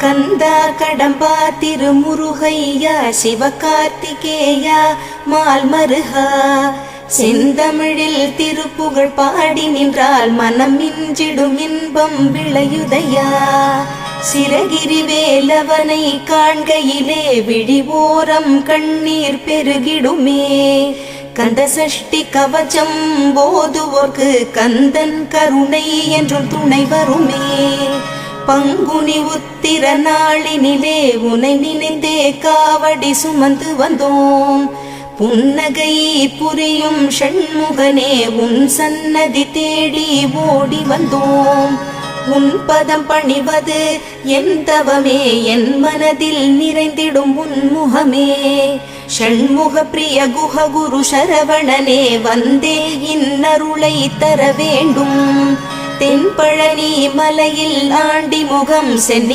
கந்தா கடம்பா திருமுருகையா சிவகார்த்திகேயா மால்மருகா செந்தமிழில் திருப்புகழ் பாடி நின்றால் மனம் மிஞ்சிடும் இன்பம் விளையுதையா. சிரகிரி வேலவனை காண்கையிலே விழி ஓரம் கண்ணீர் பெருகிடுமே. கந்த சஷ்டி கவச்சம் போதுவோர்க்கு கந்தன் கருணை என்றும் துணை வருமே. பங்குனி உத்திர நாளினிலே உனை நினைந்தே காவடி சுமந்து வந்தோம். புன்னகை புரியும் ஷண்முகனே உன் சன்னதி தேடி ஓடி வந்தோம். உன் பதம் பணிவது என் தவமே, என் மனதில் நிறைந்திடும் உன்முகமே. ஷண்முக பிரிய குஹ குரு சரவணனே வந்தே இன்னருளை தர வேண்டும். தென்பழனி மலையில் ஆண்டி முகம் சென்னி